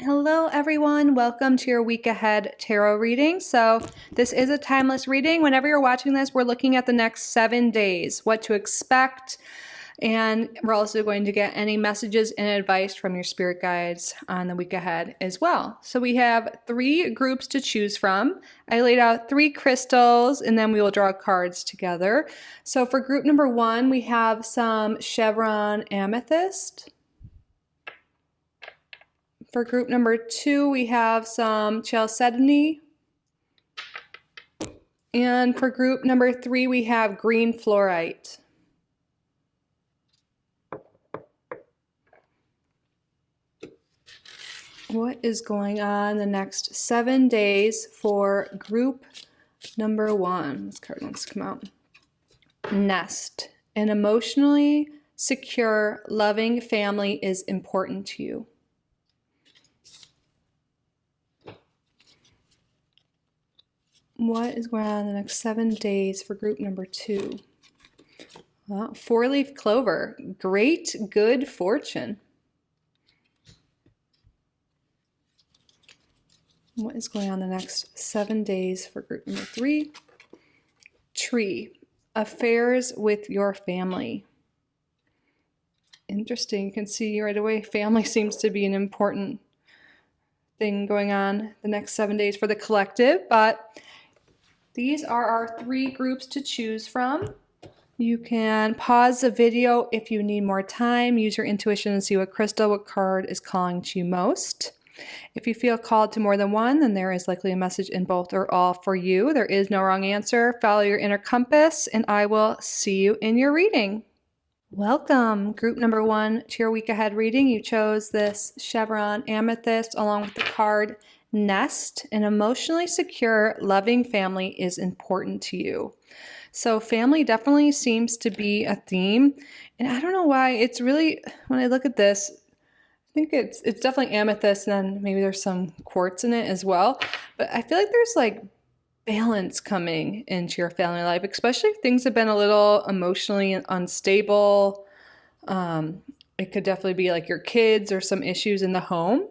Hello everyone, welcome to your week ahead tarot reading. So this is a timeless reading. Whenever you're watching this, we're looking at the next 7 days, what to expect, and we're also going to get any messages and advice from your spirit guides on the week ahead as well. So we have 3 groups to choose from. I laid out 3 crystals and then we will draw cards together. So for group number 1, we have some chevron amethyst. For group number 2, we have some chalcedony. And for group number 3, we have green fluorite. What is going on the next 7 days for group number 1? This card wants to come out. Nest. An emotionally secure, loving family is important to you. What is going on in the next 7 days for group number 2? Well, 4-leaf clover, great good fortune. What is going on the next 7 days for group number 3? Tree, affairs with your family. Interesting, you can see right away family seems to be an important thing going on the next 7 days for the collective, but these are our 3 groups to choose from. You can pause the video if you need more time, use your intuition and see what crystal, what card is calling to you most. If you feel called to more than one, then there is likely a message in both or all for you. There is no wrong answer. Follow your inner compass, and I will see you in your reading. Welcome, group number 1, to your week ahead reading. You chose this chevron amethyst along with the card Nest. An emotionally secure, loving family is important to you. So family definitely seems to be a theme. And I don't know why. It's really, when I look at this, I think it's definitely amethyst, and then maybe there's some quartz in it as well. But I feel like there's like balance coming into your family life, especially if things have been a little emotionally unstable. It could definitely be like your kids or some issues in the home.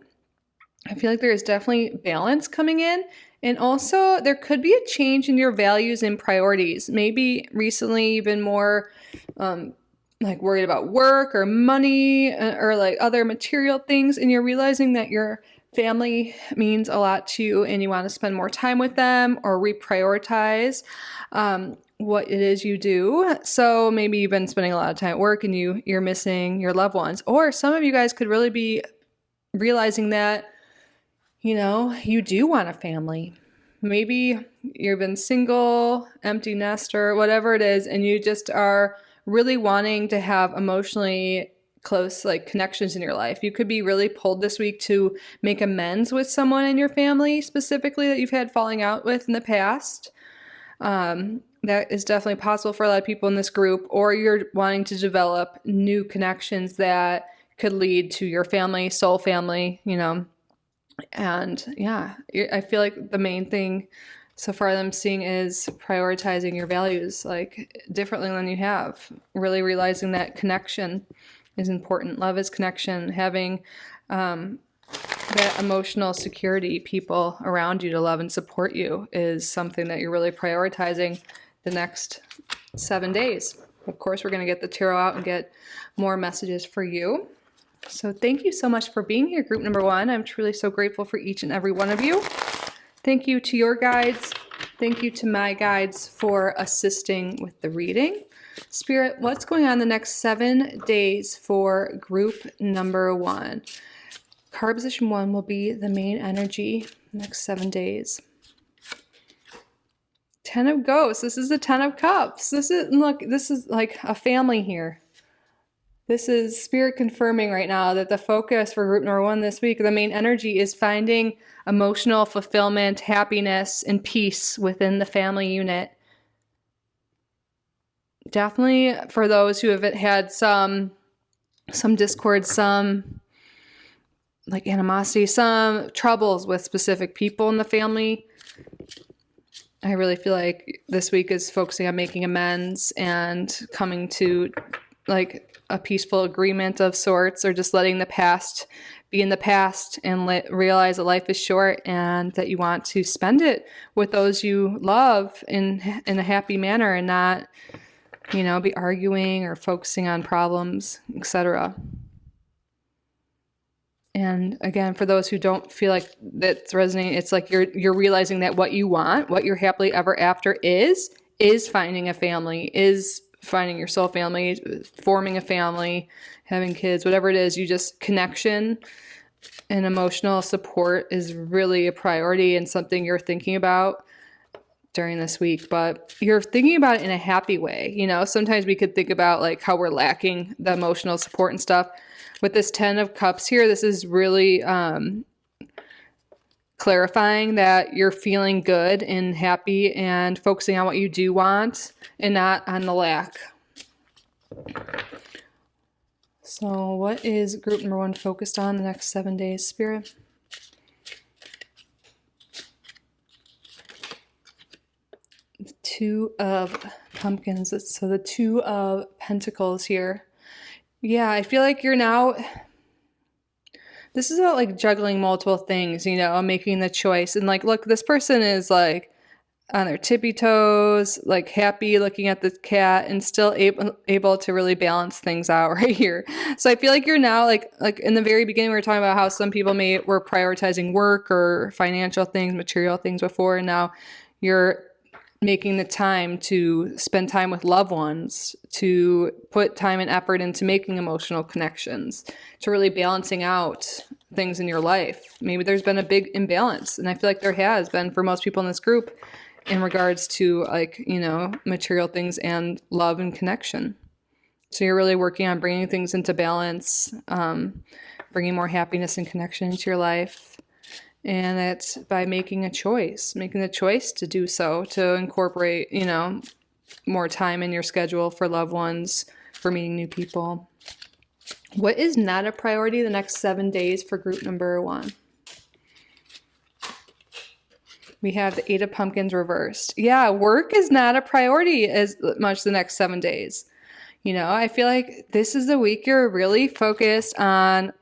I feel like there is definitely balance coming in. And also there could be a change in your values and priorities. Maybe recently you've been more like worried about work or money or like other material things, and you're realizing that your family means a lot to you and you want to spend more time with them or reprioritize what it is you do. So maybe you've been spending a lot of time at work and you're missing your loved ones. Or some of you guys could really be realizing that, you know, you do want a family. Maybe you've been single, empty nester, whatever it is, and you just are really wanting to have emotionally close like connections in your life. You could be really pulled this week to make amends with someone in your family specifically that you've had falling out with in the past. That is definitely possible for a lot of people in this group. Or you're wanting to develop new connections that could lead to your family, soul family, you know. And yeah, I feel like the main thing so far that I'm seeing is prioritizing your values like differently than you have. Really realizing that connection is important. Love is connection. Having that emotional security, people around you to love and support you, is something that you're really prioritizing the next 7 days. Of course, we're going to get the tarot out and get more messages for you. So thank you so much for being here, group number 1. I'm truly so grateful for each and every one of you. Thank you to your guides. Thank you to my guides for assisting with the reading. Spirit, what's going on the next 7 days for group number 1? Card position 1 will be the main energy the next 7 days. 10 of Ghosts. This is the 10 of Cups. This is like a family here. This is Spirit confirming right now that the focus for group number 1 this week, the main energy, is finding emotional fulfillment, happiness, and peace within the family unit. Definitely for those who have had some discord, some like animosity, some troubles with specific people in the family. I really feel like this week is focusing on making amends and coming to like a peaceful agreement of sorts, or just letting the past be in the past and realize that life is short and that you want to spend it with those you love in a happy manner and not, be arguing or focusing on problems, etc. And again, for those who don't feel like that's resonating, it's like you're realizing that what you want, what your happily ever after is finding a family, is finding your soul family, forming a family, having kids, whatever it is. You just, connection and emotional support is really a priority and something you're thinking about during this week, but you're thinking about it in a happy way. Sometimes we could think about like how we're lacking the emotional support and stuff. With this 10 of Cups here, this is really clarifying that you're feeling good and happy and focusing on what you do want and not on the lack. So what is group number 1 focused on the next 7 days, Spirit? The 2 of Pumpkins. So the 2 of Pentacles here. Yeah, I feel like you're now, this is about like juggling multiple things, making the choice. And like, look, this person is like on their tippy toes, like happy looking at the cat and still able to really balance things out right here. So I feel like you're now like in the very beginning, we were talking about how some people were prioritizing work or financial things, material things before, and now you're making the time to spend time with loved ones, to put time and effort into making emotional connections, to really balancing out things in your life. Maybe there's been a big imbalance, and I feel like there has been for most people in this group in regards to material things and love and connection. So you're really working on bringing things into balance, bringing more happiness and connection into your life. And that's by making the choice to do so, to incorporate, more time in your schedule for loved ones, for meeting new people. What is not a priority the next 7 days for group number 1? We have the 8 of Pumpkins reversed. Yeah, work is not a priority as much the next 7 days. I feel like this is the week you're really focused on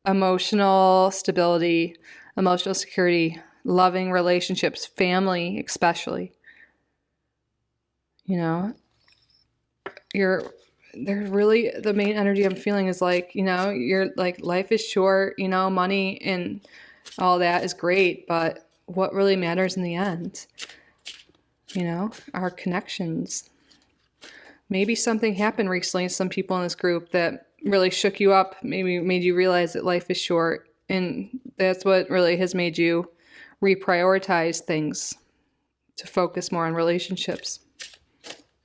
emotional stability, emotional security, loving relationships, family especially. They're really, the main energy I'm feeling is like, you're like, life is short, money and all that is great, but what really matters in the end, our connections. Maybe something happened recently, some people in this group that really shook you up, maybe made you realize that life is short. And that's what really has made you reprioritize things to focus more on relationships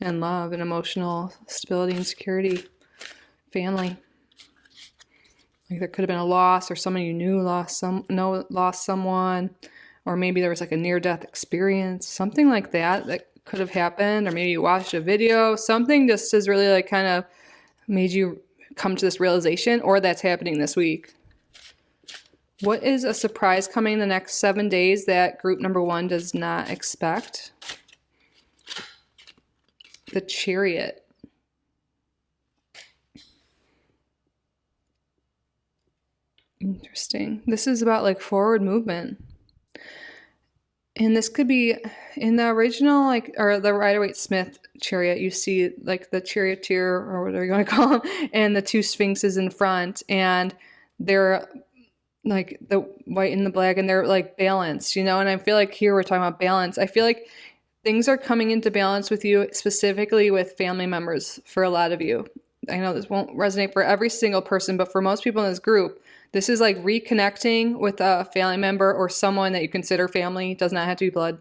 and love and emotional stability and security, family. Like there could have been a loss, or someone you knew lost someone, or maybe there was like a near-death experience, something like that could have happened, or maybe you watched a video, something just has really like kind of made you come to this realization, or that's happening this week. What is a surprise coming the next 7 days that group number 1 does not expect? The Chariot. Interesting. This is about like forward movement. And this could be in the original, or the Rider-Waite-Smith chariot, you see like the charioteer, or whatever you want to call them, and the 2 sphinxes in front, and they're like the white and the black, and they're like balanced, and I feel like here we're talking about balance. I feel like things are coming into balance with you, specifically with family members for a lot of you. I know this won't resonate for every single person, but for most people in this group, this is like reconnecting with a family member or someone that you consider family. It does not have to be blood.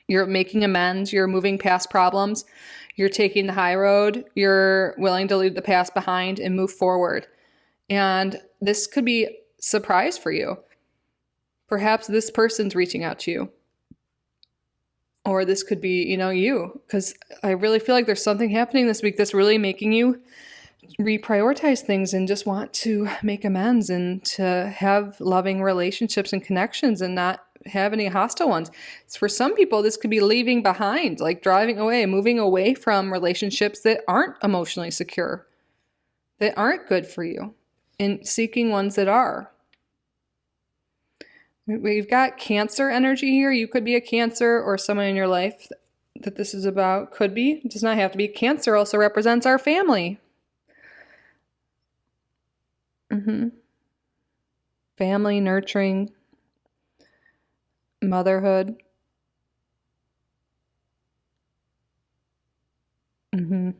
You're making amends. You're moving past problems. You're taking the high road. You're willing to leave the past behind and move forward. And this could be surprise for you. Perhaps this person's reaching out to you, or this could be, you, because I really feel like there's something happening this week that's really making you reprioritize things and just want to make amends and to have loving relationships and connections and not have any hostile ones. For some people, this could be leaving behind, like driving away, moving away from relationships that aren't emotionally secure. that aren't good for you and seeking ones that are. We've got Cancer energy here. You could be a Cancer, or someone in your life that this is about could be. It does not have to be. Cancer also represents our family. Family, nurturing, motherhood. I'm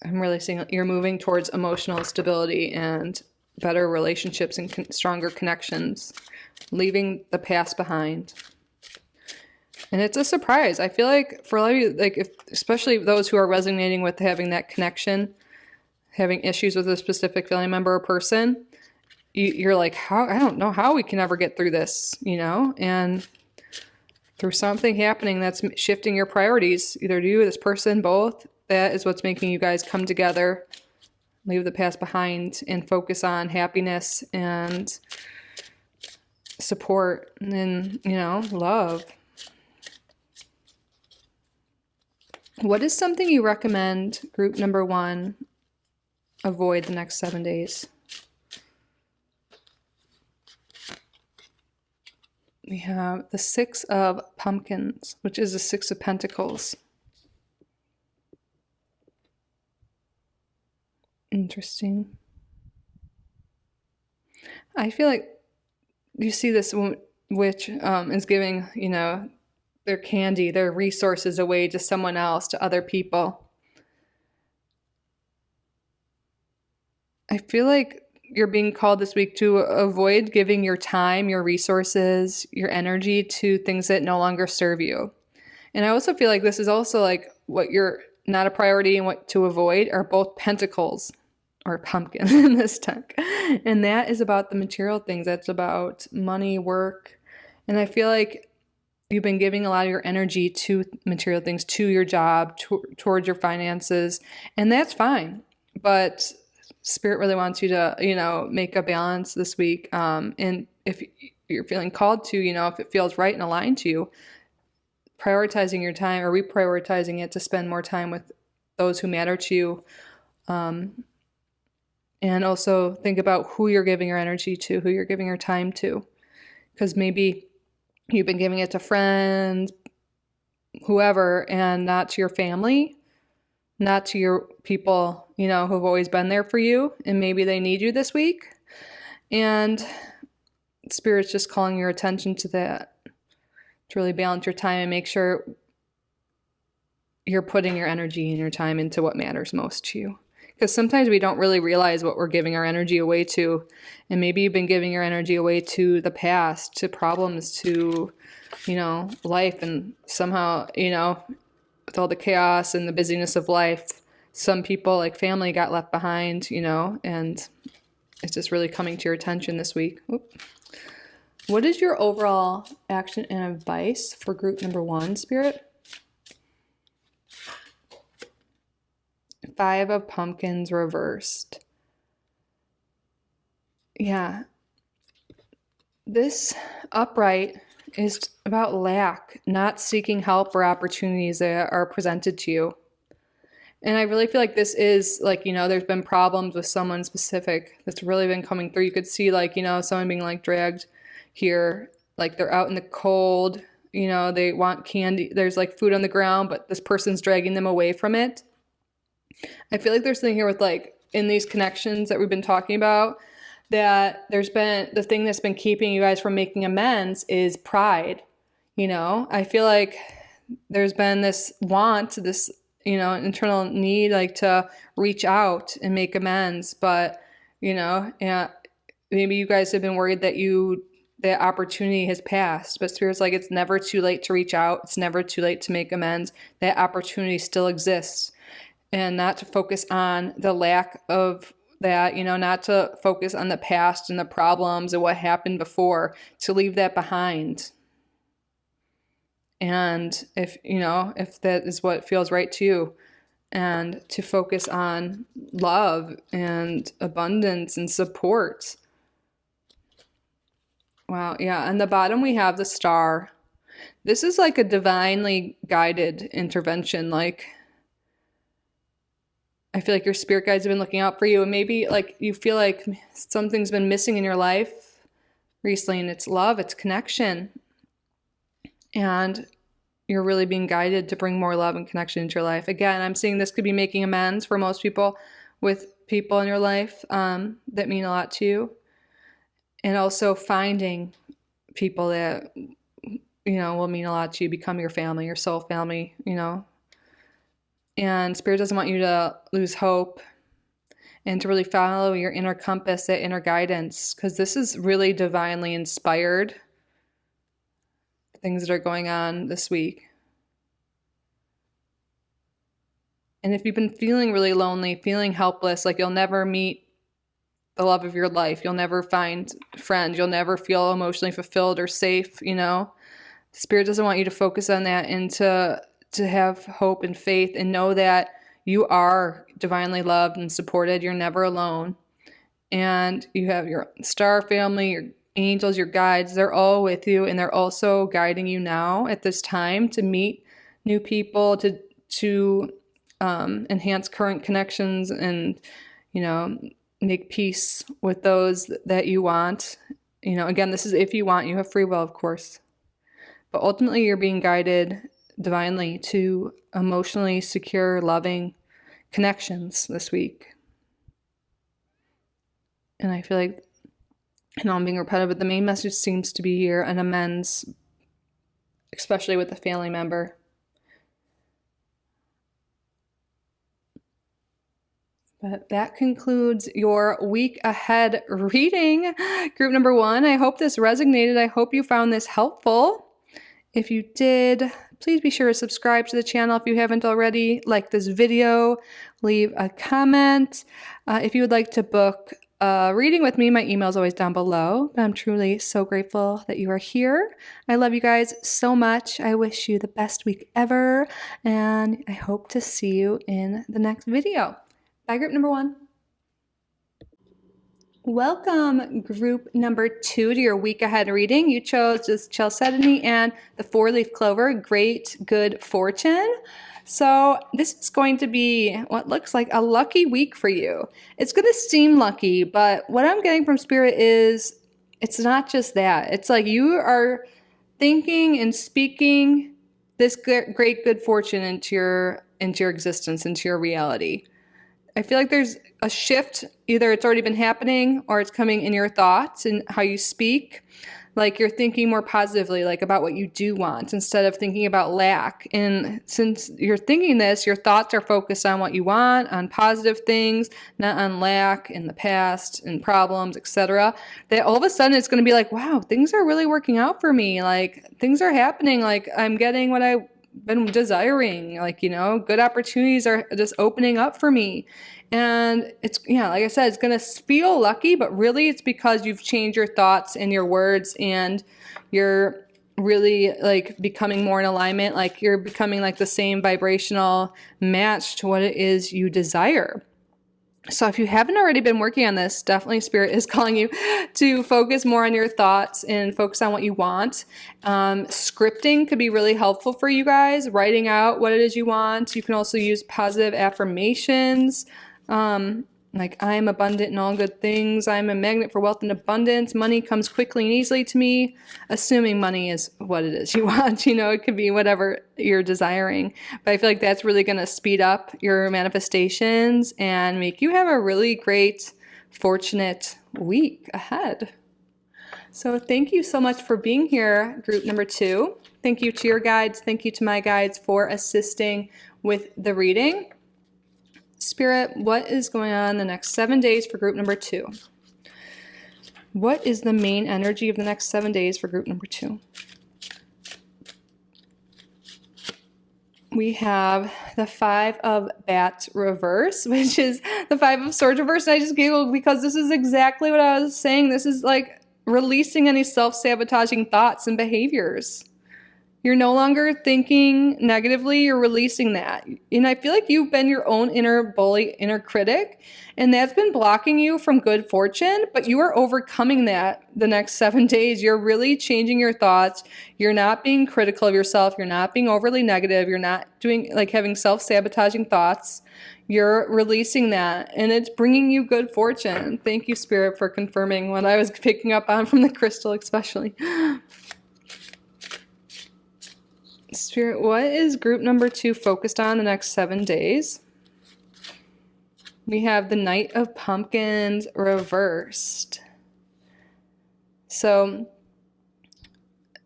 really seeing you're moving towards emotional stability and better relationships and stronger connections, leaving the past behind. And it's a surprise. I feel like for a lot of you, like especially those who are resonating with having that connection, having issues with a specific family member or person, you're like, how? I don't know how we can ever get through this, and through something happening that's shifting your priorities, either to you or this person, both, that is what's making you guys come together, leave the past behind, and focus on happiness and support and, love. What is something you recommend group number 1 avoid the next 7 days? We have the 6 of Pumpkins, which is the 6 of Pentacles. Interesting. I feel like you see this witch is giving, their candy, their resources away to someone else, to other people. I feel like you're being called this week to avoid giving your time, your resources, your energy to things that no longer serve you. And I also feel like this is also like what you're not a priority and what to avoid are both pentacles or pumpkins in this deck. And that is about the material things. That's about money, work. And I feel like you've been giving a lot of your energy to material things, to your job, towards your finances. And that's fine. But Spirit really wants you to, make a balance this week. And if you're feeling called to, if it feels right and aligned to you, prioritizing your time or reprioritizing it to spend more time with those who matter to you. And also think about who you're giving your energy to, who you're giving your time to. Because maybe you've been giving it to friends, whoever, and not to your family, not to your people, who've always been there for you. And maybe they need you this week. And Spirit's just calling your attention to that, to really balance your time and make sure you're putting your energy and your time into what matters most to you. Because sometimes we don't really realize what we're giving our energy away to. And maybe you've been giving your energy away to the past, to problems, to, life. And somehow, with all the chaos and the busyness of life, some people, like family, got left behind, and it's just really coming to your attention this week. Oop. What is your overall action and advice for group number 1, Spirit? 5 of Pumpkins reversed. Yeah. This upright is about lack, not seeking help or opportunities that are presented to you. And I really feel like this is like, there's been problems with someone specific that's really been coming through. You could see like, someone being like dragged here, like they're out in the cold, they want candy. There's like food on the ground, but this person's dragging them away from it. I feel like there's something here with like in these connections that we've been talking about, that there's been the thing that's been keeping you guys from making amends is pride. I feel like there's been this want, this, internal need like to reach out and make amends. But, and maybe you guys have been worried that that opportunity has passed, but Spirit's like, it's never too late to reach out. It's never too late to make amends. That opportunity still exists. And not to focus on the lack of that, not to focus on the past and the problems and what happened before, to leave that behind. And if that is what feels right to you, and to focus on love and abundance and support. Wow. Yeah. On the bottom, we have the Star. This is like a divinely guided intervention. Like, I feel like your spirit guides have been looking out for you, and maybe like you feel like something's been missing in your life recently, and it's love, it's connection. And you're really being guided to bring more love and connection into your life. Again, I'm seeing this could be making amends for most people with people in your life that mean a lot to you. And also finding people that, will mean a lot to you, become your family, your soul family, And Spirit doesn't want you to lose hope and to really follow your inner compass, that inner guidance, because this is really divinely inspired things that are going on this week. And if you've been feeling really lonely, feeling helpless, like you'll never meet the love of your life, you'll never find friends, you'll never feel emotionally fulfilled or safe, Spirit doesn't want you to focus on that, and to have hope and faith and know that you are divinely loved and supported. You're never alone. And you have your star family, your angels, your guides, they're all with you, and they're also guiding you now at this time to meet new people, to enhance current connections, and make peace with those that you want. Again, this is if you want. You have free will, of course, but ultimately you're being guided divinely to emotionally secure, loving connections this week. And I feel like, I know I'm being repetitive, but the main message seems to be here an amends, especially with a family member. But that concludes your week ahead reading, group number 1. I hope this resonated. I hope you found this helpful. If you did, please be sure to subscribe to the channel if you haven't already. Like this video, leave a comment. If you would like to book a reading with me, my email is always down below. But I'm truly so grateful that you are here. I love you guys so much. I wish you the best week ever, and I hope to see you in the next video. Bye, group number 1. Welcome, group number 2, to your week ahead reading. You chose just chalcedony and the 4-leaf clover, great good fortune. So this is going to be what looks like a lucky week for you. It's going to seem lucky, but what I'm getting from Spirit is it's not just that. It's like you are thinking and speaking this great good fortune into your existence, into your reality. I feel like there's a shift. Either it's already been happening or it's coming in your thoughts and how you speak. Like you're thinking more positively, like about what you do want instead of thinking about lack. And since you're thinking this, your thoughts are focused on what you want, on positive things, not on lack in the past and problems, etc. That all of a sudden it's going to be like, wow, things are really working out for me. Like things are happening. Like I'm getting what I've been desiring. Like, good opportunities are just opening up for me. And it's, like I said, it's going to feel lucky, but really it's because you've changed your thoughts and your words, and you're really like becoming more in alignment. Like you're becoming like the same vibrational match to what it is you desire. So if you haven't already been working on this, definitely Spirit is calling you to focus more on your thoughts and focus on what you want. Scripting could be really helpful for you guys, writing out what it is you want. You can also use positive affirmations. Like I'm abundant in all good things. I'm a magnet for wealth and abundance. Money comes quickly and easily to me, assuming money is what it is you want. It could be whatever you're desiring. But I feel like that's really going to speed up your manifestations and make you have a really great, fortunate week ahead. So thank you so much for being here, group number 2. Thank you to your guides. Thank you to my guides for assisting with the reading. Spirit, what is going on the next 7 days for group number 2? What is the main energy of the next 7 days for group number 2? We have the 5 of Bats reverse, which is the 5 of Swords reverse. And I just giggled because this is exactly what I was saying. This is like releasing any self-sabotaging thoughts and behaviors. You're no longer thinking negatively, you're releasing that. And I feel like you've been your own inner bully, inner critic, and that's been blocking you from good fortune, but you are overcoming that the next 7 days. You're really changing your thoughts. You're not being critical of yourself. You're not being overly negative. You're not doing like having self-sabotaging thoughts. You're releasing that, and it's bringing you good fortune. Thank you, Spirit, for confirming what I was picking up on from the crystal, especially. Spirit, what is group number 2 focused on the next 7 days? We have the Knight of Pumpkins reversed. So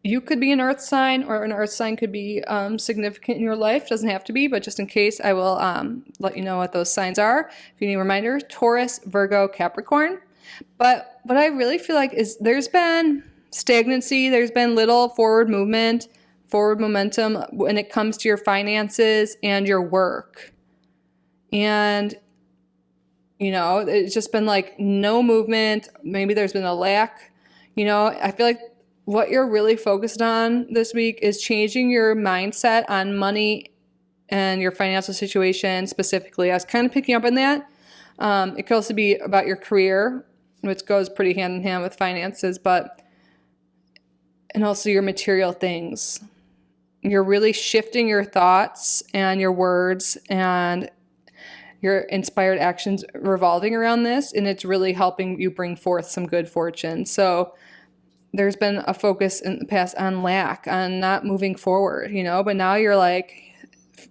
you could be an earth sign, or an earth sign could be significant in your life. Doesn't have to be, but just in case, I will let you know what those signs are. If you need a reminder, Taurus, Virgo, Capricorn. But what I really feel like is there's been stagnancy. There's been little forward movement, forward momentum when it comes to your finances and your work. And, you know, it's just been like no movement. Maybe there's been a lack. You know, I feel like what you're really focused on this week is changing your mindset on money and your financial situation specifically. I was kind of picking up on that. It could also be about your career, which goes pretty hand in hand with finances, and also your material things. You're really shifting your thoughts and your words and your inspired actions revolving around this, and it's really helping you bring forth some good fortune. So there's been a focus in the past on lack, on not moving forward, you know, but now you're like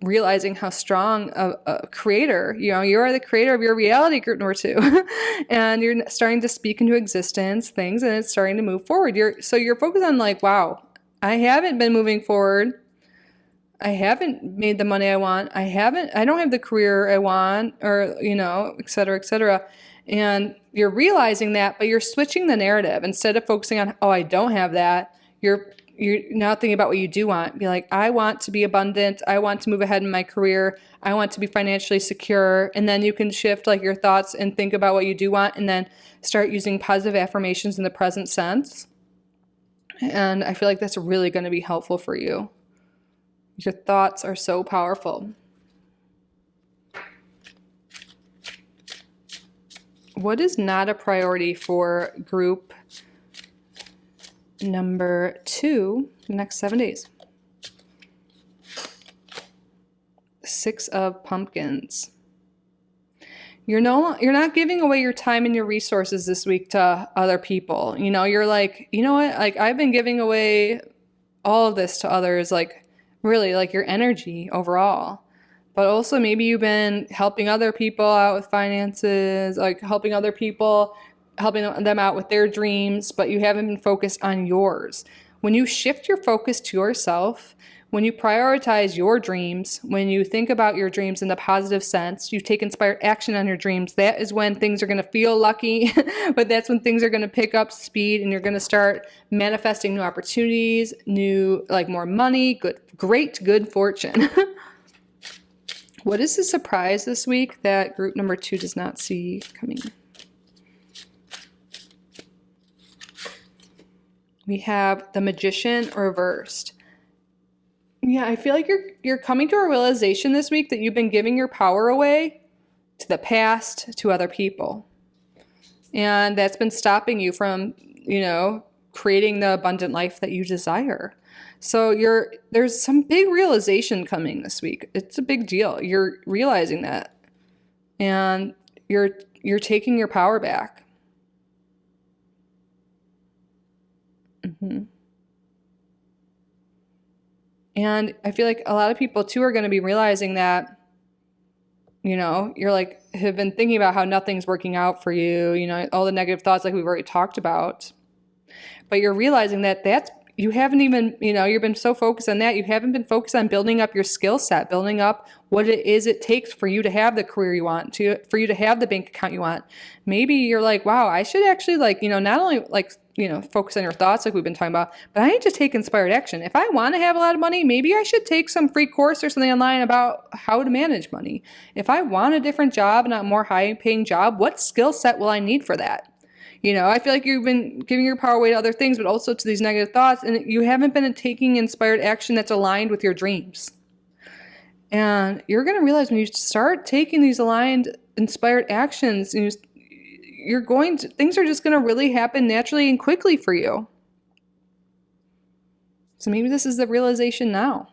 realizing how strong a creator, you know, you are the creator of your reality, group number 2, and you're starting to speak into existence things, and it's starting to move forward. So you're focused on like, wow, I haven't been moving forward. I haven't made the money I want. I don't have the career I want, or, you know, et cetera, et cetera. And you're realizing that, but you're switching the narrative. Instead of focusing on, oh, I don't have that, you're now thinking about what you do want. Be like, I want to be abundant. I want to move ahead in my career. I want to be financially secure. And then you can shift like your thoughts and think about what you do want, and then start using positive affirmations in the present sense. And I feel like that's really going to be helpful for you. Your thoughts are so powerful. What is not a priority for group number 2 the next 7 days? 6 of Pumpkins. You're not giving away your time and your resources this week to other people. You know, you're like, you know what? Like, I've been giving away all of this to others, like really like your energy overall. But also maybe you've been helping other people out with finances, like helping them out with their dreams, but you haven't been focused on yours. When you shift your focus to yourself, when you prioritize your dreams, when you think about your dreams in the positive sense, you take inspired action on your dreams, that is when things are going to feel lucky, but that's when things are going to pick up speed, and you're going to start manifesting new opportunities, more money, good fortune. What is the surprise this week that group number 2 does not see coming? We have the Magician reversed. Yeah, I feel like you're coming to a realization this week that you've been giving your power away to the past, to other people. And that's been stopping you from, you know, creating the abundant life that you desire. So there's some big realization coming this week. It's a big deal. You're realizing that. And you're taking your power back. Mm-hmm. And I feel like a lot of people too are going to be realizing that, you know, you're like, have been thinking about how nothing's working out for you, you know, all the negative thoughts like we've already talked about. But you're realizing that you haven't even, you know, you've been so focused on that. You haven't been focused on building up your skill set, building up what it is it takes for you to have the career you want, for you to have the bank account you want. Maybe you're like, wow, I should actually not only focus on your thoughts like we've been talking about, but I need to take inspired action. If I want to have a lot of money, maybe I should take some free course or something online about how to manage money. If I want a different job and a more high paying job, what skill set will I need for that? You know, I feel like you've been giving your power away to other things, but also to these negative thoughts, and you haven't been taking inspired action that's aligned with your dreams. And you're going to realize when you start taking these aligned, inspired actions, things are just going to really happen naturally and quickly for you. So maybe this is the realization now.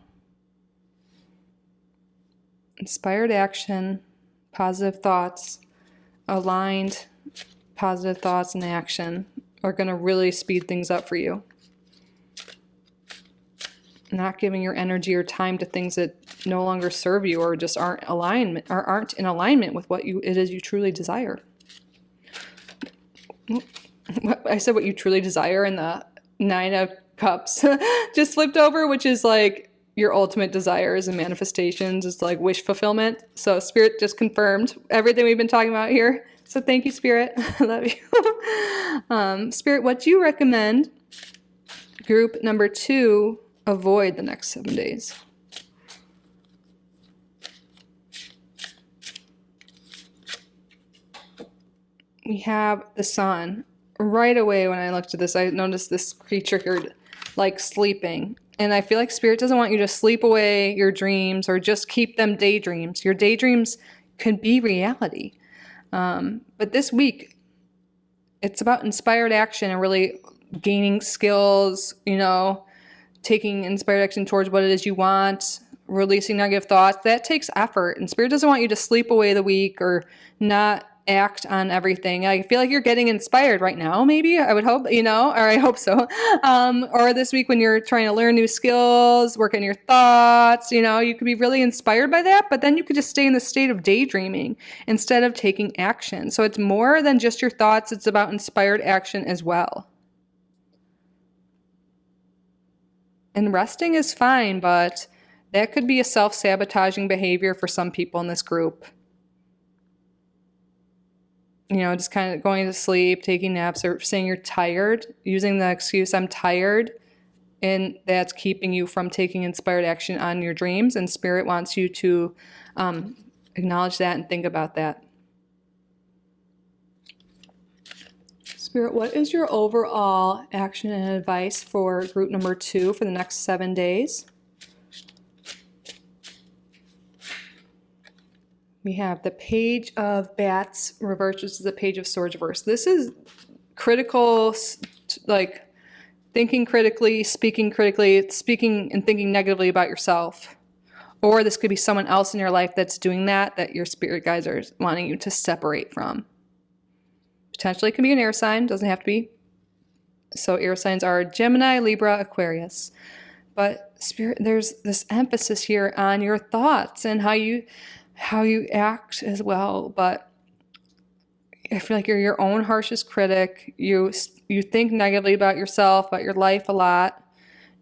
Inspired action, positive thoughts, aligned positive thoughts and action are going to really speed things up for you. Not giving your energy or time to things that no longer serve you or just aren't in alignment with what it is you truly desire. I said what you truly desire, and the 9 of Cups just flipped over, which is like your ultimate desires and manifestations. It's like wish fulfillment. So Spirit just confirmed everything we've been talking about here. So thank you, Spirit. I love you. Spirit, what do you recommend group number 2 avoid the next 7 days? We have the Sun. Right away when I looked at this, I noticed this creature like sleeping. And I feel like Spirit doesn't want you to sleep away your dreams or just keep them daydreams. Your daydreams can be reality. But this week, it's about inspired action and really gaining skills, you know, taking inspired action towards what it is you want, releasing negative thoughts. That takes effort. And Spirit doesn't want you to sleep away the week or not act on everything. I feel like you're getting inspired right now, maybe. I would hope, you know, or I hope so. Or this week when you're trying to learn new skills, work on your thoughts, you know, you could be really inspired by that, but then you could just stay in the state of daydreaming instead of taking action. So it's more than just your thoughts. It's about inspired action as well. And resting is fine, but that could be a self-sabotaging behavior for some people in this group. You know, just kind of going to sleep, taking naps, or saying you're tired, using the excuse, I'm tired, and that's keeping you from taking inspired action on your dreams, and Spirit wants you to acknowledge that and think about that. Spirit, what is your overall action and advice for group number 2 for the next 7 days? We have the Page of Bats reversed, which is the Page of Swords reversed. This is critical, like thinking critically, speaking and thinking negatively about yourself. Or this could be someone else in your life that's doing that your spirit guides are wanting you to separate from. Potentially it can be an air sign, doesn't have to be. So air signs are Gemini, Libra, Aquarius. But Spirit, there's this emphasis here on your thoughts and how you act as well, but I feel like you're your own harshest critic. You think negatively about yourself, about your life a lot,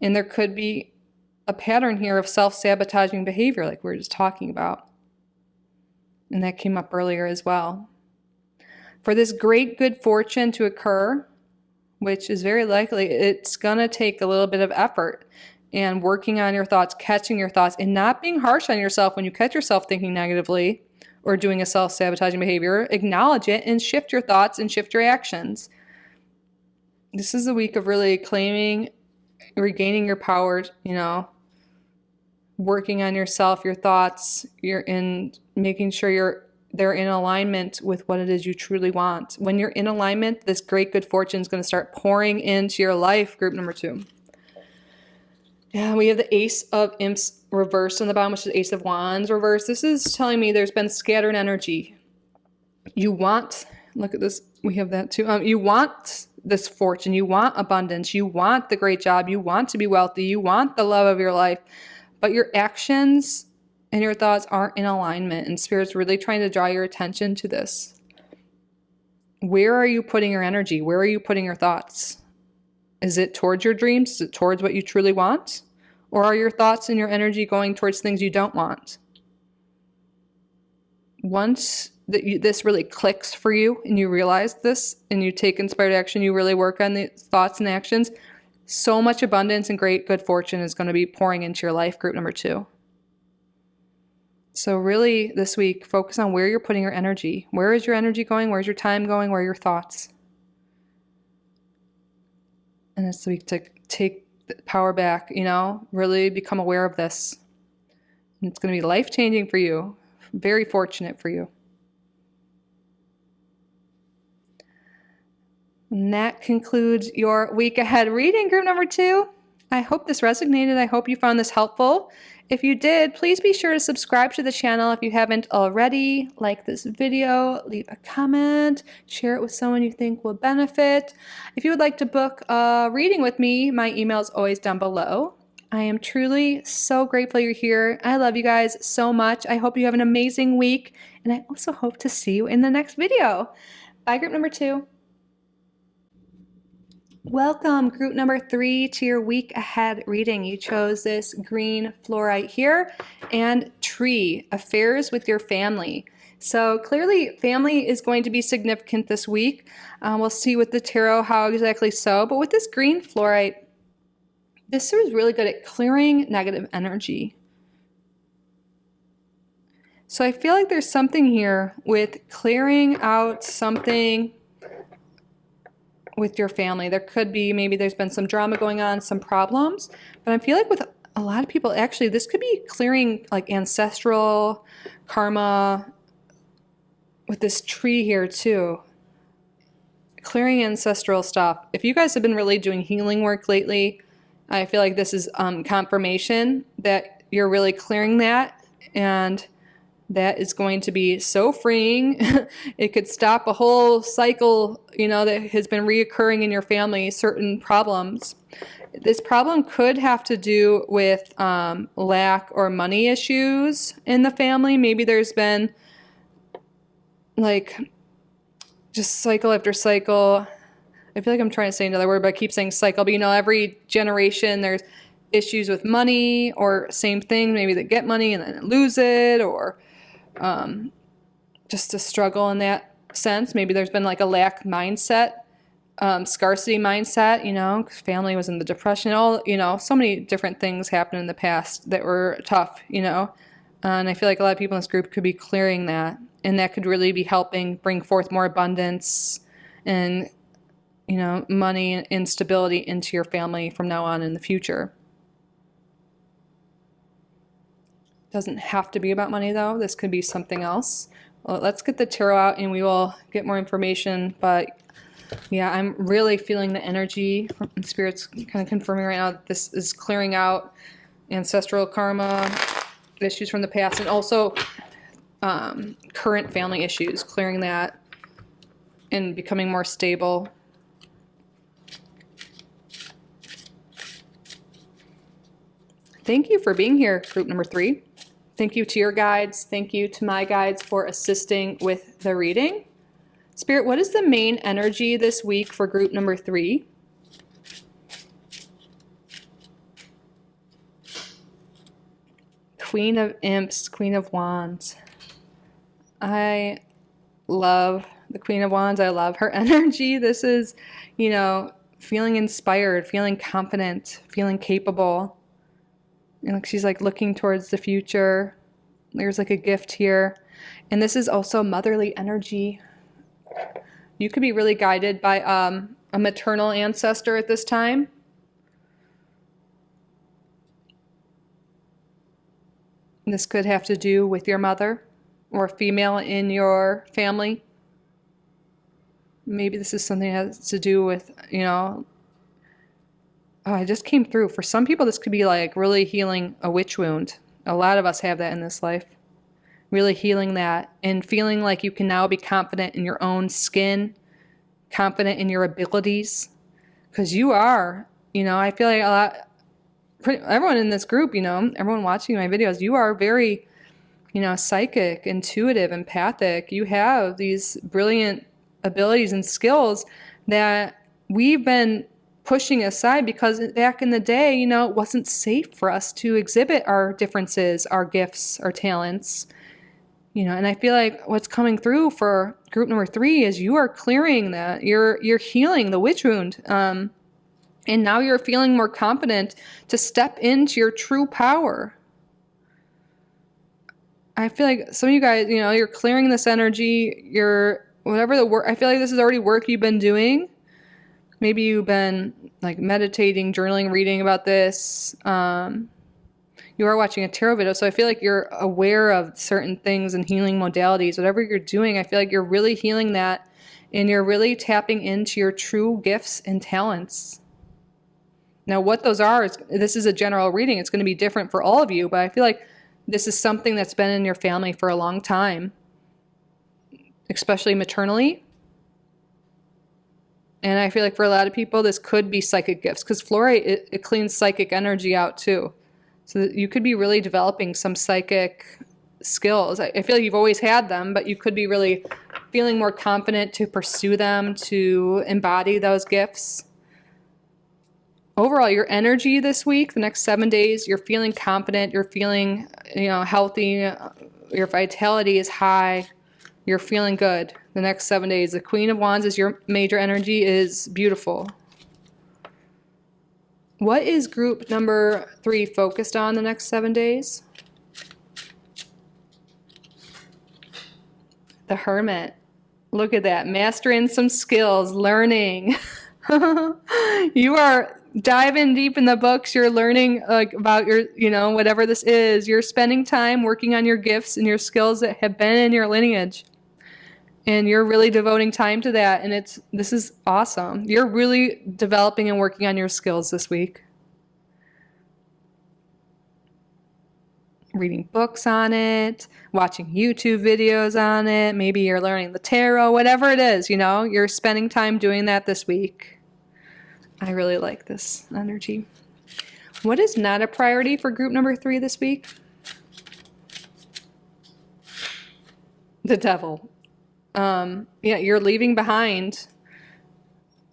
and there could be a pattern here of self-sabotaging behavior like we were just talking about. And that came up earlier as well. For this great good fortune to occur, which is very likely, it's going to take a little bit of effort. And working on your thoughts, catching your thoughts, and not being harsh on yourself when you catch yourself thinking negatively or doing a self-sabotaging behavior. Acknowledge it and shift your thoughts and shift your actions. This is a week of really claiming, regaining your power, you know, working on yourself, your thoughts, making sure they're in alignment with what it is you truly want. When you're in alignment, this great good fortune is going to start pouring into your life, group number 2. Yeah, we have the Ace of Imps reversed on the bottom, which is Ace of Wands reversed. This is telling me there's been scattered energy. You want, look at this, we have that too. You want this fortune, you want abundance, you want the great job, you want to be wealthy, you want the love of your life, but your actions and your thoughts aren't in alignment, and Spirit's really trying to draw your attention to this. Where are you putting your energy? Where are you putting your thoughts? Is it towards your dreams? Is it towards what you truly want? Or are your thoughts and your energy going towards things you don't want? Once this really clicks for you and you realize this and you take inspired action, you really work on the thoughts and actions, so much abundance and great good fortune is going to be pouring into your life, group number 2. So really this week, focus on where you're putting your energy. Where is your energy going? Where's your time going? Where are your thoughts? And it's the week to take the power back, you know, really become aware of this. And it's going to be life-changing for you. Very fortunate for you. And that concludes your week ahead reading, group number 2. I hope this resonated. I hope you found this helpful. If you did, please be sure to subscribe to the channel if you haven't already. Like this video, leave a comment, share it with someone you think will benefit. If you would like to book a reading with me, my email is always down below. I am truly so grateful you're here. I love you guys so much. I hope you have an amazing week, and I also hope to see you in the next video. Bye, group number 2. Welcome, group number 3, to your week ahead reading. You chose this green fluorite here and tree, affairs with your family. So clearly family is going to be significant this week. We'll see with the tarot how exactly so, but with this green fluorite, this is really good at clearing negative energy. So I feel like there's something here with clearing out something with your family. There could be, maybe there's been some drama going on, some problems, but I feel like with a lot of people, actually, this could be clearing like ancestral karma with this tree here too. Clearing ancestral stuff. If you guys have been really doing healing work lately, I feel like this is confirmation that you're really clearing that, and that is going to be so freeing. It could stop a whole cycle, you know, that has been reoccurring in your family, certain problems. This problem could have to do with lack or money issues in the family. Maybe there's been like just cycle after cycle. I feel like I'm trying to say another word, but I keep saying cycle. But you know, every generation there's issues with money, or same thing, maybe they get money and then lose it, or just a struggle in that sense. Maybe there's been like a lack mindset, scarcity mindset, you know, 'cause family was in the depression, all, you know, so many different things happened in the past that were tough, you know, and I feel like a lot of people in this group could be clearing that, and that could really be helping bring forth more abundance and, you know, money and stability into your family from now on in the future. Doesn't have to be about money though. This could be something else. Well, let's get the tarot out and we will get more information. But yeah, I'm really feeling the energy from Spirit's kind of confirming right now that this is clearing out ancestral karma, issues from the past, and also current family issues, clearing that and becoming more stable. Thank you for being here, group number 3. Thank you to your guides. Thank you to my guides for assisting with the reading. Spirit, what is the main energy this week for group number 3? Queen of Imps, Queen of Wands. I love the Queen of Wands. I love her energy. This is, you know, feeling inspired, feeling confident, feeling capable. And like she's like looking towards the future. There's like a gift here. And this is also motherly energy. You could be really guided by a maternal ancestor at this time. This could have to do with your mother or a female in your family. Maybe this is something that has to do with, you know, oh, I just came through. For some people, this could be like really healing a witch wound. A lot of us have that in this life. Really healing that and feeling like you can now be confident in your own skin, confident in your abilities. Because you are, you know, I feel like everyone in this group, you know, everyone watching my videos, you are very, you know, psychic, intuitive, empathic. You have these brilliant abilities and skills that we've been pushing aside because back in the day, you know, it wasn't safe for us to exhibit our differences, our gifts, our talents, you know, and I feel like what's coming through for group number 3 is you are clearing that, you're healing the witch wound, and now you're feeling more confident to step into your true power. I feel like some of you guys, you know, you're clearing this energy, you're whatever the work, I feel like this is already work you've been doing. Maybe you've been like meditating, journaling, reading about this. You are watching a tarot video, so I feel like you're aware of certain things and healing modalities. Whatever you're doing, I feel like you're really healing that, and you're really tapping into your true gifts and talents. Now, what those are, this is a general reading. It's going to be different for all of you, but I feel like this is something that's been in your family for a long time, especially maternally. And I feel like for a lot of people, this could be psychic gifts, because fluorite, it cleans psychic energy out too. So that you could be really developing some psychic skills. I feel like you've always had them, but you could be really feeling more confident to pursue them, to embody those gifts. Overall, your energy this week, the next 7 days, you're feeling confident, you're feeling, healthy, your vitality is high, you're feeling good. The next 7 days, the Queen of Wands is your major energy, is beautiful. What is group number 3 focused on the next 7 days? The Hermit. Look at that. Mastering some skills, learning. You are diving deep in the books. You're learning about your, whatever this is. You're spending time working on your gifts and your skills that have been in your lineage. And you're really devoting time to that, and this is awesome. You're really developing and working on your skills this week. Reading books on it, watching YouTube videos on it, maybe you're learning the tarot, whatever it is, you're spending time doing that this week. I really like this energy. What is not a priority for group number 3 this week? The Devil. You're leaving behind,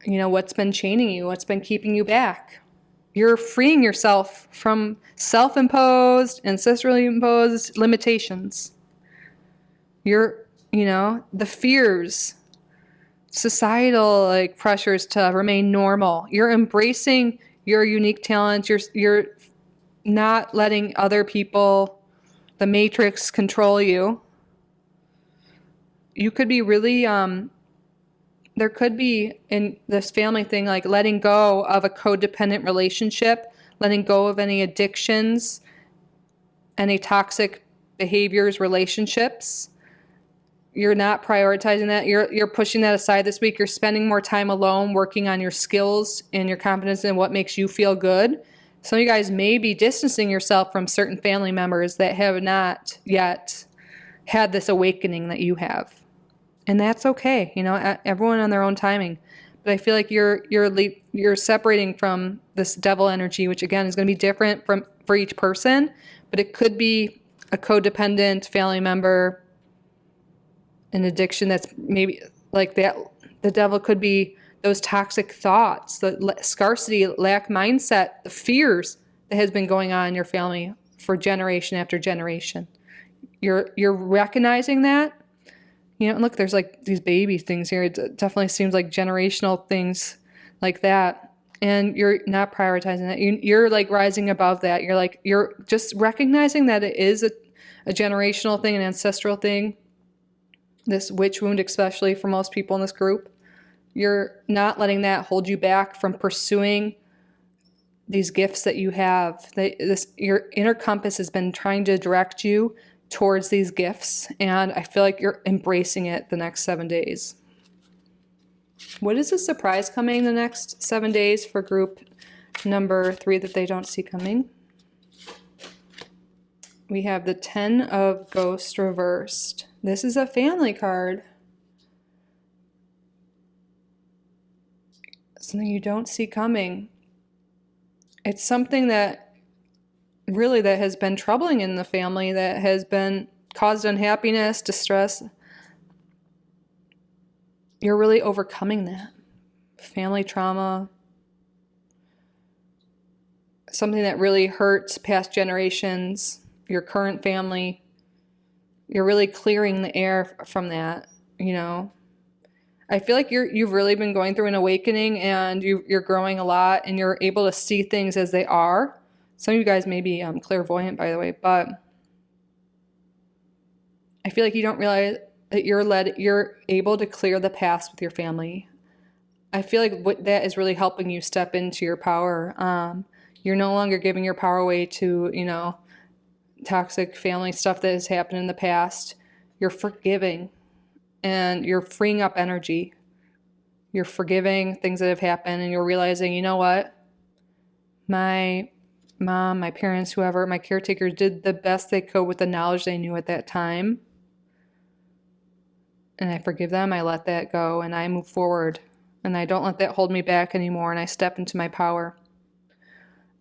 what's been chaining you, what's been keeping you back. You're freeing yourself from self-imposed, ancestrally imposed limitations. You're, the fears, societal pressures to remain normal. You're embracing your unique talents. You're not letting other people, the matrix, control you. You could be really, there could be in this family thing, letting go of a codependent relationship, letting go of any addictions, any toxic behaviors, relationships. You're not prioritizing that. You're pushing that aside this week. You're spending more time alone, working on your skills and your confidence in what makes you feel good. Some of you guys may be distancing yourself from certain family members that have not yet had this awakening that you have. And that's okay, everyone on their own timing. But I feel like you're separating from this devil energy, which again is going to be different for each person. But it could be a codependent family member, an addiction that's maybe like that. The devil could be those toxic thoughts, the scarcity, lack mindset, the fears that has been going on in your family for generation after generation. You're recognizing that. And look, there's these baby things here. It definitely seems like generational things like that. And you're not prioritizing that. You're rising above that. You're just recognizing that it is a generational thing, an ancestral thing. This witch wound, especially for most people in this group. You're not letting that hold you back from pursuing these gifts that you have. Your inner compass has been trying to direct you towards these gifts, and I feel like you're embracing it the next 7 days. What is the surprise coming the next 7 days for group number 3 that they don't see coming? We have the 10 of Ghosts reversed. This is a family card. Something you don't see coming. It's something that has been troubling in the family, that has been caused unhappiness, distress. You're really overcoming that. Family trauma. Something that really hurts past generations, your current family. You're really clearing the air from that, I feel like you've really been going through an awakening, and you're growing a lot, and you're able to see things as they are. Some of you guys may be clairvoyant, by the way, but I feel like you don't realize that you're able to clear the past with your family. I feel like what that is really helping you step into your power. You're no longer giving your power away to, toxic family stuff that has happened in the past. You're forgiving and you're freeing up energy. You're forgiving things that have happened and you're realizing, you know what? My mom, my parents, whoever, my caretakers did the best they could with the knowledge they knew at that time. And I forgive them. I let that go and I move forward. And I don't let that hold me back anymore. And I step into my power.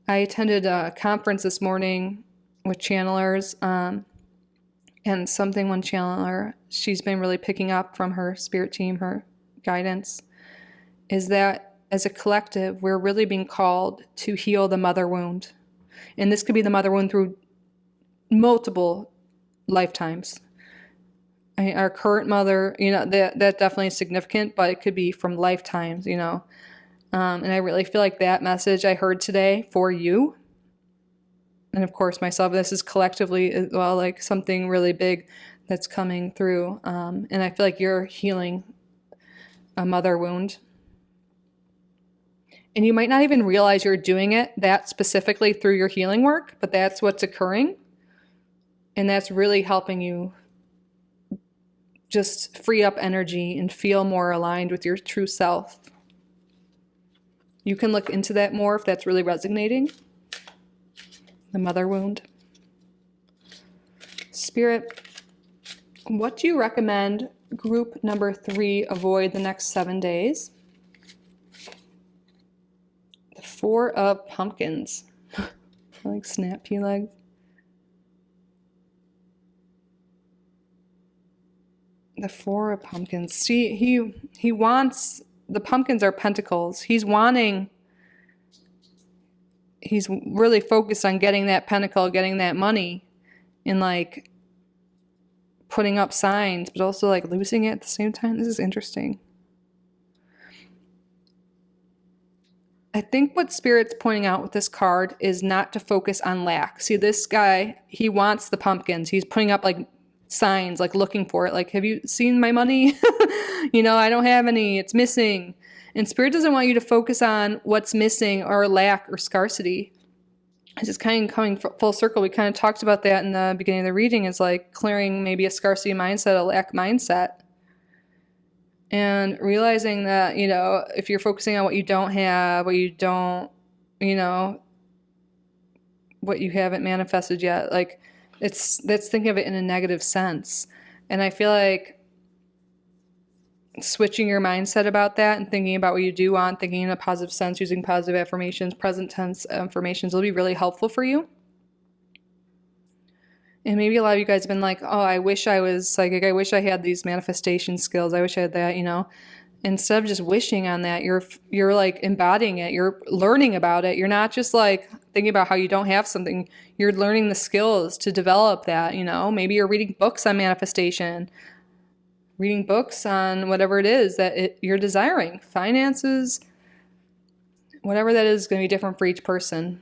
I attended a conference this morning with channelers. And something one channeler, she's been really picking up from her spirit team, her guidance, is that as a collective, we're really being called to heal the mother wound. And this could be the mother wound through multiple lifetimes. Our current mother, that definitely is significant, but it could be from lifetimes, And I really feel like that message I heard today for you, and of course myself, this is collectively as well, like something really big that's coming through. And I feel like you're healing a mother wound. And you might not even realize you're doing it that specifically through your healing work, but that's what's occurring. And that's really helping you just free up energy and feel more aligned with your true self. You can look into that more if that's really resonating. The mother wound. Spirit, what do you recommend group number 3 avoid the next 7 days? The 4 of Pumpkins. Like snap pea legs. The 4 of Pumpkins. See, he wants, the pumpkins are pentacles. He's really focused on getting that pentacle, getting that money, and like putting up signs, but also like losing it at the same time. This is interesting. I think what Spirit's pointing out with this card is not to focus on lack. See, this guy, he wants the pumpkins. He's putting up like signs, like looking for it. Like, have you seen my money? I don't have any. It's missing. And Spirit doesn't want you to focus on what's missing or lack or scarcity. It's just kind of coming full circle. We kind of talked about that in the beginning of the reading, is like clearing maybe a scarcity mindset, a lack mindset. And realizing that, if you're focusing on what you don't have, what you don't, what you haven't manifested yet, like that's thinking of it in a negative sense. And I feel like switching your mindset about that and thinking about what you do want, thinking in a positive sense, using positive affirmations, present tense affirmations will be really helpful for you. And maybe a lot of you guys have been like, oh, I wish I was psychic. I wish I had these manifestation skills. I wish I had that, Instead of just wishing on that, you're like embodying it. You're learning about it. You're not just like thinking about how you don't have something. You're learning the skills to develop that, Maybe you're reading books on manifestation, reading books on whatever it is that you're desiring. Finances, whatever that is going to be different for each person.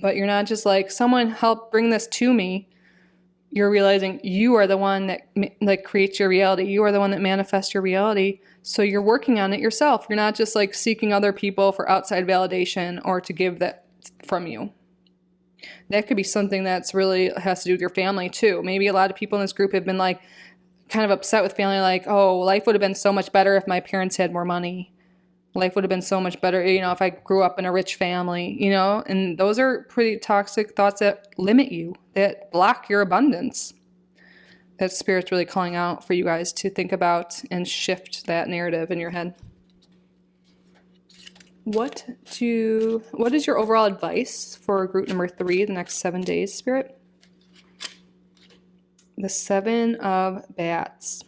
But you're not just like, someone help bring this to me. You're realizing you are the one that creates your reality. You are the one that manifests your reality. So you're working on it yourself. You're not just like seeking other people for outside validation or to give that from you. That could be something that's really has to do with your family too. Maybe a lot of people in this group have been like kind of upset with family, like, oh, life would have been so much better if my parents had more money. Life would have been so much better, if I grew up in a rich family, and those are pretty toxic thoughts that limit you, that block your abundance. That Spirit's really calling out for you guys to think about and shift that narrative in your head. What is your overall advice for group number 3, the next 7 days, Spirit? The 7 of Bats.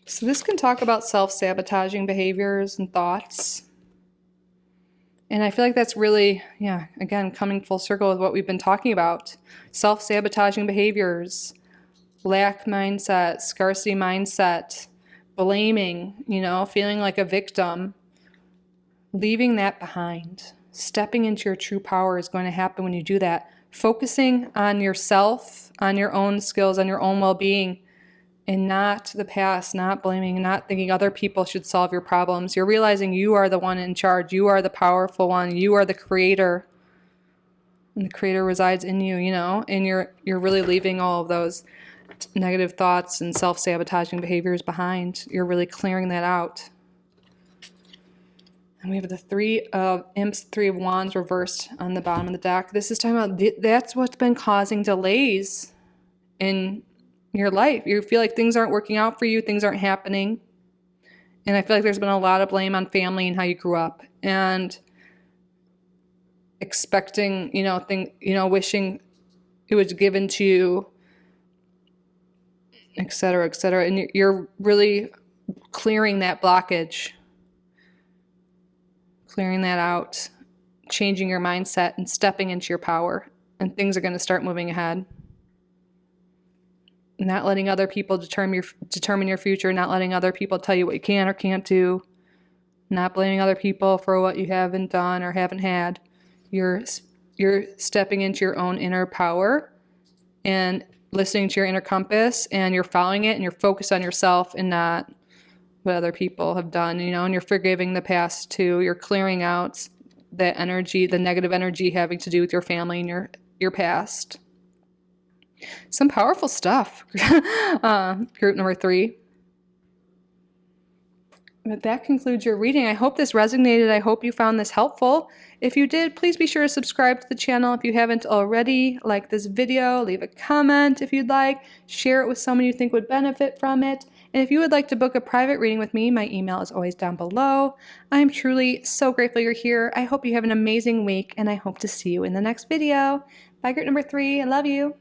So this can talk about self-sabotaging behaviors and thoughts. And I feel like that's really, again, coming full circle with what we've been talking about. Self-sabotaging behaviors, lack mindset, scarcity mindset, blaming, feeling like a victim. Leaving that behind. Stepping into your true power is going to happen when you do that. Focusing on yourself, on your own skills, on your own well-being, and not the past, not blaming, not thinking other people should solve your problems. You're realizing you are the one in charge. You are the powerful one. You are the creator. And the creator resides in you, you know, and you're really leaving all of those negative thoughts and self-sabotaging behaviors behind. You're really clearing that out. And we have the Three of Imps, Three of Wands reversed on the bottom of the deck. This is talking about that's what's been causing delays in your life. You feel like things aren't working out for you, things aren't happening. And I feel like there's been a lot of blame on family and how you grew up, and expecting, wishing it was given to you, etc., etc. And you're really clearing that blockage, clearing that out, changing your mindset and stepping into your power, and things are going to start moving ahead. Not letting other people determine your future, not letting other people tell you what you can or can't do, not blaming other people for what you haven't done or haven't had. You're stepping into your own inner power and listening to your inner compass, and you're following it, and you're focused on yourself and not what other people have done, and you're forgiving the past too. You're clearing out that energy, the negative energy having to do with your family and your past. Some powerful stuff. Group number 3. But that concludes your reading. I hope this resonated. I hope you found this helpful. If you did, please be sure to subscribe to the channel if you haven't already. Like this video, leave a comment if you'd like, share it with someone you think would benefit from it. And if you would like to book a private reading with me, my email is always down below. I'm truly so grateful you're here. I hope you have an amazing week, and I hope to see you in the next video. Bye, group number 3. I love you.